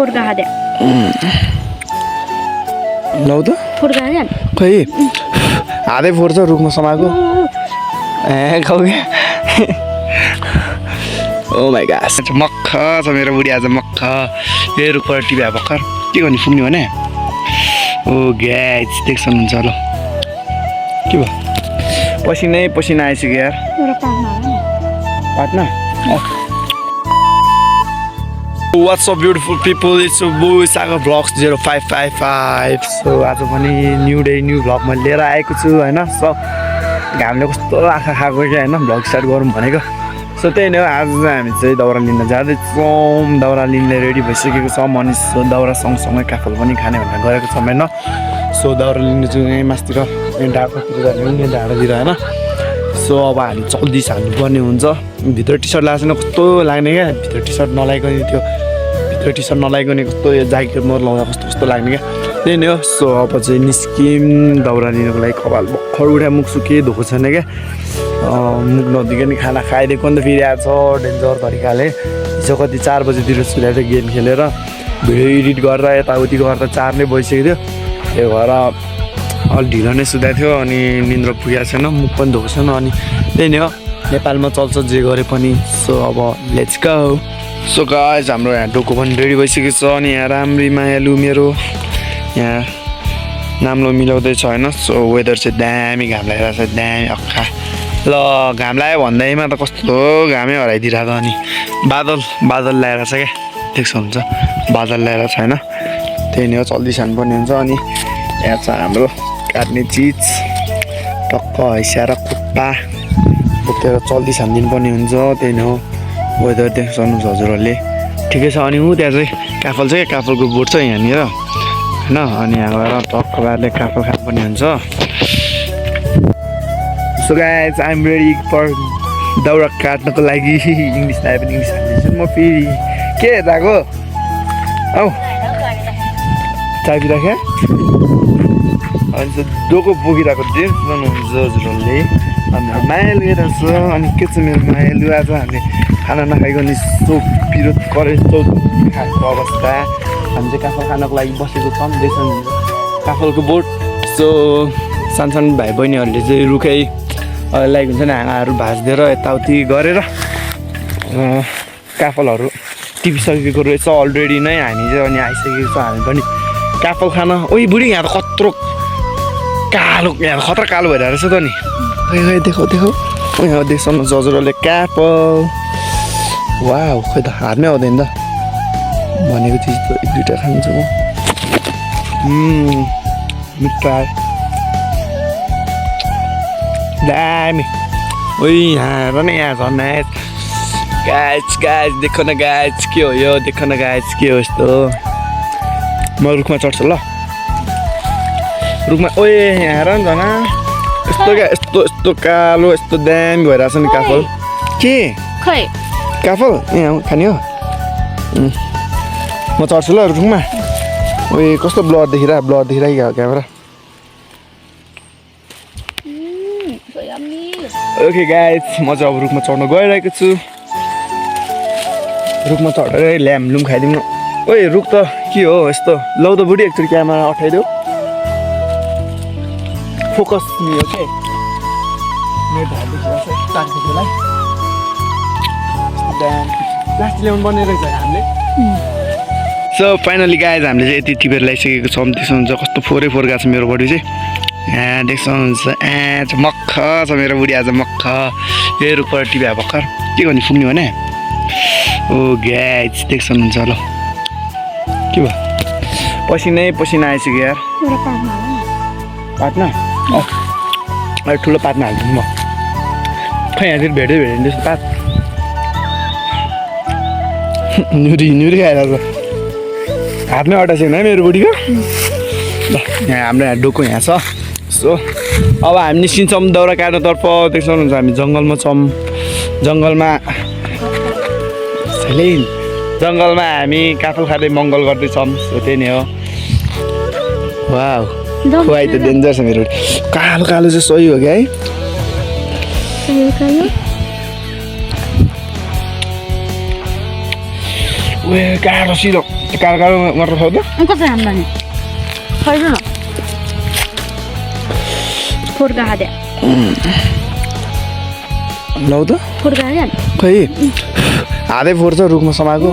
फोड्का खाँदै लौ त फोड्का खाँदै खै हातै फोड्छ रुखमा समाएको ए खाऊ क्या ओ माई गास मक्ख छ मेरो बुढी आज मक्ख यही रुखबाट टिप्या भर्खर के गर्ने पुग्ने भने ओ ग्यास देख्छ हुन्छ ल के भयो पसिनै पसिना आइसक्यो यार पाट्न What's up beautiful people, it's your boy Saga Vlogs 0555. So आज पनि न्यू डे न्यू भ्लग मैले लिएर आएको छु हैन। सो घामले कस्तो आँखा खाएको क्या हैन, भ्लग स्टार्ट गरौँ भनेको। सो त्यही नै हो, आज हामी चाहिँ दाउरा लिन जाँदैछौँ। दाउरा लिनले रेडी भइसकेको छ। अनि सो दाउरा सँगसँगै काफल पनि खाने भनेर गएको छौँ हैन। सो दाउरा लिनु चाहिँ यहीँ मासतिर डाँडातिर जाने हो, यहाँ डाँडातिर हैन। सो अब हामी चल्दी हाल्नुपर्ने हुन्छ। भित्र टी सर्ट लगाएको छैन कस्तो लाग्ने क्या, भित्र टी सर्ट नलाइकन त्यो भित्र टी सर्ट नलाइकन कस्तो यो ज्याकेट मोर लाउँदा कस्तो कस्तो लाग्ने क्या, त्यही नै हो। सो अब चाहिँ निस्किम दाउरा लिनुको लागि। कपाल भर्खर उठा मुख सुके धोएको छैन क्या, मुख नदिकन खाना खाइदिएको अन्त फेरि आएको छ डेन्जर तरिकाले। हिजो कति 4 बजीतिर सुतेको थियो गेम खेलेर, भिडियो एडिट गरेर यताउति गर्दा 4 नै भइसकेको थियो। त्यो भएर अलि ढिलो नै सुतेको थियो अनि निन्द्रा पुगेको छैन, मुख पनि धोएको छैन। अनि त्यही नै हो, नेपालमा चल्छ जे गरे पनि। सो अब लेट्स गो। सो गाइस हाम्रो यहाँ डोको पनि रेडी भइसकेको छ। अनि यहाँ राम्री मायालु मेरो यहाँ नाम्लो मिलाउँदैछ होइन। सो वेदर चाहिँ दामी घाम लगाइरहेको छ, दामी अक्खा ल घाम लाग्यो भन्दैमा त कस्तो घामै हराइदिरहेको। अनि बादल ल्याएर छ क्या, देख्छ हुन्छ बादल ल्याएर छ होइन। त्यही नै हो, चल्दी सानो पनि हुन्छ। अनि यहाँ छ हाम्रो काट्ने चिज, टक्क हैस्याएर खुट्टा बोकेर चल्दी छानिदिनु पर्ने हुन्छ। त्यही नै हो, वेदर देख्नुहुन्छ हजुरहरूले ठिकै छ। अनि ऊ त्यहाँ चाहिँ काफल छ क्या, काफलको बोट छ यहाँनिर होइन। अनि यहाँ गएर टक्क बारले काफल खानुपर्ने हुन्छ। So guys I am ready for दाउरा काट्नको लागि। इङ्ग्लिस नआए पनि इङ्ग्लिस हाल्दैछु म फेरि। के हेर्दाको औ चाय पिराख्या अनि डोको बोकिरहेको देख्नुहुन्छ हजुरहरूले। अनि मायालु यता छ। अनि के छ मेरो मायालु, आज हामीले खाना नखाइकन यस्तो पिरो करे यस्तो खाएको अवस्था। हामी चाहिँ काफल खानको लागि बसेको छौँ, देख्नुहुन्छ काफलको बोट। सो सानो भाइ बहिनीहरूले चाहिँ रुखै लाइक हुन्छ नि हाँगाहरू भाँचिदिएर यताउति गरेर काफलहरू टिपिसकेको रहेछ अलरेडी नै। हामी चाहिँ अनि आइसकेको छ हामी पनि काफल खान। ओइ बुढी यहाँ त कत्रो कालो, यहाँ खतरा कालो भइरहेको रहेछ त नि। खै देखौ यहाँ देख्नु हजुरहरूले काफल। वाउ खै त हातमै आउँदैन त, भनेको चिज त 1-2टा खान्छु म। मिठा दामी। ओइ यहाँ र नि यहाँ झन् गाइस देखो न गाइस के हो यो, देखो न गाइस के हो यस्तो। म रुखमा चढ्छु ल, रुखमा। ओए यहाँ हेर न झन् यस्तो क्या, यस्तो कालो यस्तो दामी भइरहेछ नि काफल। के खै काफल यहाँ खाने हो। म चढ्छु ल रुखमा। ओए कस्तो ब्लर देखिरहेको क्यामेरा। ओके गाइस म चाहिँ अब रुखमा चढ्न गइरहेको छु। रुखमा चढेर ल्याम्लुम खाइदिउँ। ओए रुख त के हो यस्तो। लौ त बुढी एकचोटि क्यामेरा अठाइदेऊ, फोकस नि हो के प्लास्टिक ल्याउनु पर्ने रहेछ हामीले। सो फाइनली गाइज हामीले चाहिँ यति टिपेर ल्याइसकेको छौँ। देख्नुहुन्छ कस्तो फोहोरै फोहोर गएको छ मेरो बडी चाहिँ। यहाँ देख्नुहुन्छ मक्ख छ मेरो बुढी आज मक्ख। यही रुखबाट टिप्या भर्खर के गर्ने पुग्ने भने ओ गाइज देख्नुहुन्छ ल के भयो पसिनै पसिना आइसक्यो यार। पाट्न ठुलो पातमा हालिदिनु म। खै यहाँतिर भेट्दै त्यस्तो पात न्युरी खाइरहेको हातमै अटाएको छैन है मेरो बुढीको। ल यहाँ हाम्रो यहाँ डोको यहाँ छ। सो अब हामी निस्किन्छौँ दाउरा काट्नतर्फ। देख्नुहुन्छ हामी जङ्गलमा छौँ। जङ्गलमा हामी काफल खाँदै मङ्गल गर्दैछौँ। सो त्यही नै हो। वाउ खुवाइ त डेन्जर छ मेरो। कालो चाहिँ सही हो क्या है। काँडो सिधो काँडो काँडो मटर खाऊ त कसरी हान्दा नि खाइदिनु न फोर्का खाँदै लौ त फोर्का खाँदै खै हातै फोर्छ रुखमा समाएको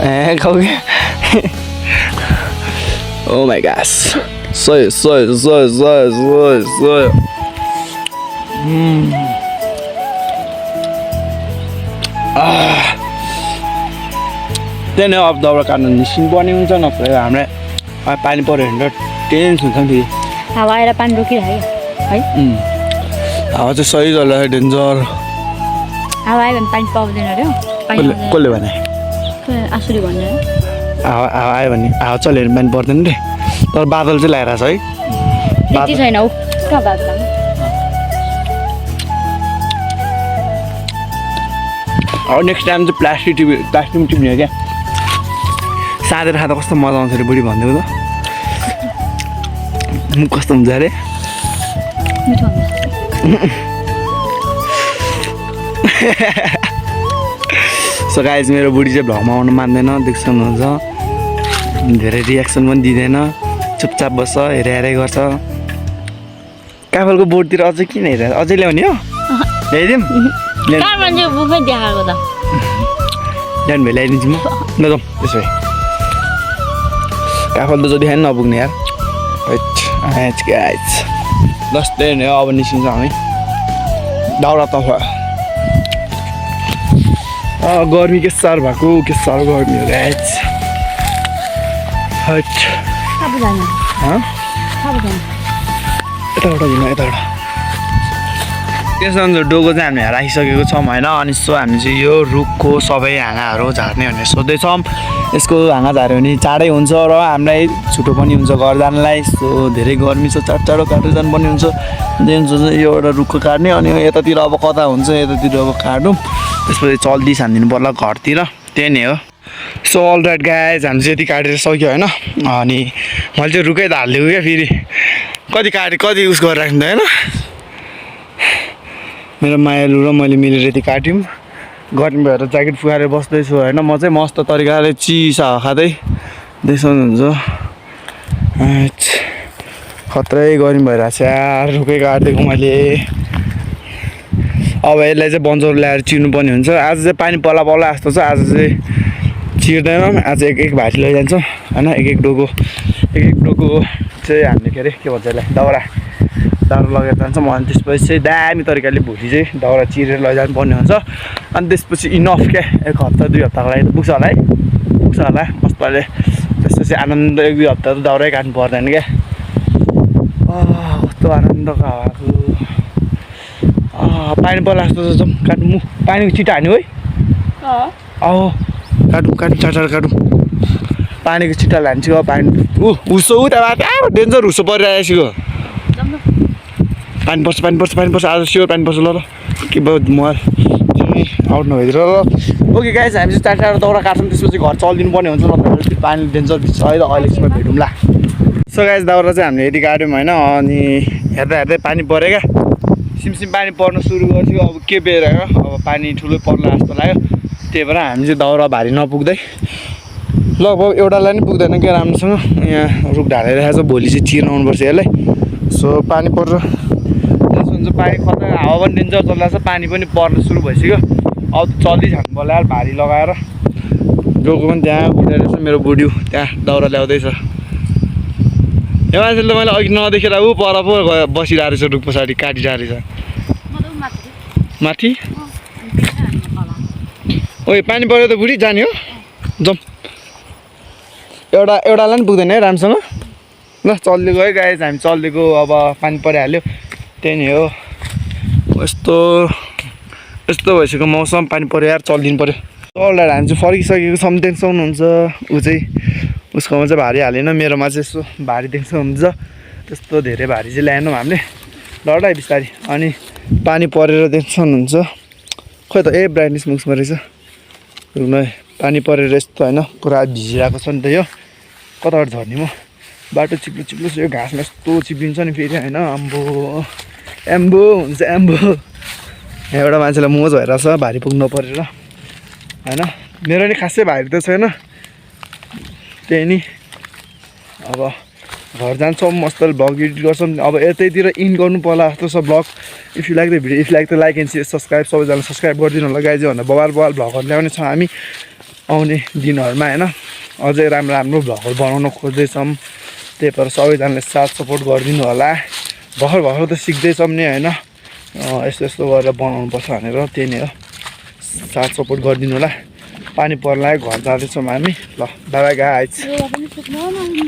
ए खाऊ क्या ओ माई गास सय त्यही नै अब दाउरा काट्नु निस्किनु पर्ने हुन्छ नत्र हामीलाई पानी पऱ्यो भने त टेन्सन हुन्छ नि हावा आएर पानी रोकिरहेको है हावा चाहिँ सही चल्छ डेन्जर हावा आयो भने पानी पाउँदैन अरे कसले भने आसुरी भन्ने हावा आयो भने हावा चल्यो भने पानी पर्दैन रे तर बादल चाहिँ लगाइरहेको छ है त्यति छैन हौ कहाँ बादल अब नेक्स्ट टाइम चाहिँ प्लास्टिक टिप्ने हो क्या साँधेर खाँदा कस्तो मजा आउँछ अरे बुढी भनिदिएको त कस्तो हुन्छ अरे मिठो हुन्छ सो गाइज मेरो बुढी चाहिँ भ्लगमा आउनु मान्दैन देख्नुहुन्छ धेरै रियाक्सन पनि दिँदैन चुपचाप बस्छ हेरे गर्छ काफलको बोर्डतिर अझै किन हेरेर अझै ल्याउने हो ल्याइदिउँ मान्छे बुफै देखाएको त ल्याउनु भए ल्याइदिन्छु म ल जाउँ त्यसो भए काफल त जति खायो नपुग्ने यार गाइज बस त्यही नै हो अब निस्किन्छ हामी दाउरा तर्फ गर्मी के साह्रो भएको के साह्रो गर्मी हो गाइज यताबाट त्यसमा डोको चाहिँ हामी राखिसकेको छौँ होइन अनि सो हामी चाहिँ यो रुखको सबै हाँगाहरू झार्ने भनेर सोध्दैछौँ यसको हाँगा झार्यो भने चाँडै हुन्छ र हामीलाई छिटो पनि हुन्छ घर जानलाई सो धेरै गर्मी छ चाँडो काटेर जानुपर्ने हुन्छ यो एउटा रुखको काट्ने अनि यतातिर अब कता हुन्छ यतातिर अब काटौँ त्यसपछि चल्दी छानिदिनु पर्ला घरतिर त्यही नै हो सो अल राइट गाइज हामी चाहिँ यति काटेर सक्यो होइन अनि मैले चाहिँ रुखै त हालिदिएको क्या फेरि कति उस गरेर राख्नु होइन मेरो मायालु र मैले मिलेर यति काट्यौँ गर्मी भएर ज्याकेट फुकाएर बस्दैछु होइन म चाहिँ मस्त तरिकाले चिसा खाँदै देख्नुहुन्छ खत्रै गर्मी भइरहेको छ यार रुखै काटिदिएको मैले अब यसलाई चाहिँ बन्जर ल्याएर चिर्नुपर्ने हुन्छ आज चाहिँ पानी पल्ला जस्तो छ आज चाहिँ चिर्दैनौँ आज एक भाटी लैजान्छौँ होइन एक डोको चाहिँ हामीले के अरे के भन्छ यसलाई दाउरा लगेर जान्छौँ अनि त्यसपछि चाहिँ दामी तरिकाले भोलि चाहिँ दाउरा चिरेर लैजानु पर्ने हुन्छ अनि त्यसपछि इनफ क्या एक हप्ता 2 हप्ताको लागि त पुग्छ होला है मजाले त्यसपछि आनन्द 1-2 हप्ता त दाउरै काट्नु पर्दैन क्या कस्तो आनन्दको हावाको पानी पर्ला जस्तो जाउँ काट्नु पानीको छिटो हान्यो है काटौँ चाँडो काटौँ पानीको छिट्टा लान्छु पानी उसो त्यहाँ डेन्जर उसो परिरहेको पानी पर्छ आज स्योर पानी पर्छ ल के भयो म आउट नभइदिएर ल ओके गाइज हामी चाहिँ चाँडो दाउरा काट्छौँ त्यसपछि घर चलिदिनु पर्ने हुन्छ नत्र पानी डेन्जर छ है त अहिलेसम्म भेटौँला सो गाइज दाउरा चाहिँ हामीले यति काट्यौँ होइन अनि हेर्दै पानी पऱ्यो क्या सिमसिम पानी पर्न सुरु गर्छु अब के बेर अब पानी ठुलो पर्ला जस्तो लाग्यो त्यही भएर हामी चाहिँ दाउरा भारी नपुग्दै लगभग एउटालाई नै पुग्दैन क्या राम्रोसँग यहाँ रुख ढालिरहेको छ भोलि चाहिँ चिर्न आउनुपर्छ यसलाई सो पानी परेर त्यसो हुन्छ पानी खतरा हावा पनि डेन्जर चलिरहेको छ पानी पनि पर्न सुरु भइसक्यो अब चल्दै छान्नु पर्ला यार भारी लगाएर डोको पनि त्यहाँ उठेर छ मेरो बुढी त्यहाँ दाउरा ल्याउँदैछ यो मान्छेले मैले अघि नदेखेर ऊ पर पो बसिरहेको रहेछ रुख पछाडि काटिरहेको रहेछ माथि ओए पानी पऱ्यो त बुढी जाने हो जाउँ एउटालाई पनि पुग्दैन है राम्रोसँग ल चल्दिएको है गाइज हामी चल्दिएको अब पानी परिहाल्यो त्यही नै हो यस्तो भइसक्यो मौसम पानी पऱ्यो यार चलिदिनु पऱ्यो चल्दा हामी चाहिँ फर्किसकेको छौँ देख्नुहुन्छ ऊ चाहिँ उसकोमा चाहिँ भारी हालेन मेरोमा चाहिँ यसो भारी देख्नुहुन्छ त्यस्तो धेरै भारी चाहिँ ल्याएनौँ हामीले डरलाई बिस्तारी अनि पानी परेर देख्नुहुन्छ खोइ त ब्राइटनेस मुक्समा रहेछ रुम पानी परेर यस्तो होइन पुरा भिजिरहेको छ नि त यो कताबाट झर्ने म बाटो चिप्लो छ यो घाँसमा यस्तो चिप्लिन्छ नि फेरि होइन एम्बो हुन्छ एम्बो एउटा मान्छेलाई मोज भइरहेछ भारी पुग्नु परेर होइन मेरो नि खासै भाइहरू त छैन त्यही नि अब घर जान्छौँ मस्तले भ्लग एडिट गर्छौँ अब यतैतिर इन गर्नु पर्ला जस्तो छ vlog if you like the video if like the like and share subscribe सबैजना सब्सक्राइब गरिदिनु होला गाइज भनेर बबाल भ्लगहरू ल्याउने छौँ हामी आउने दिनहरूमा होइन अझै राम्रो राम्रो भ्लगहरू बनाउन खोज्दैछौँ त्यही भएर सबैजनाले साथ सपोर्ट गरिदिनु होला भर्खर त सिक्दैछौँ नि होइन यस्तो गरेर बनाउनु पर्छ भनेर त्यही नै हो साथ सपोर्ट गरिदिनु होला पानी पर्ला घर जाँदैछौँ हामी ल बाई बाई गाइज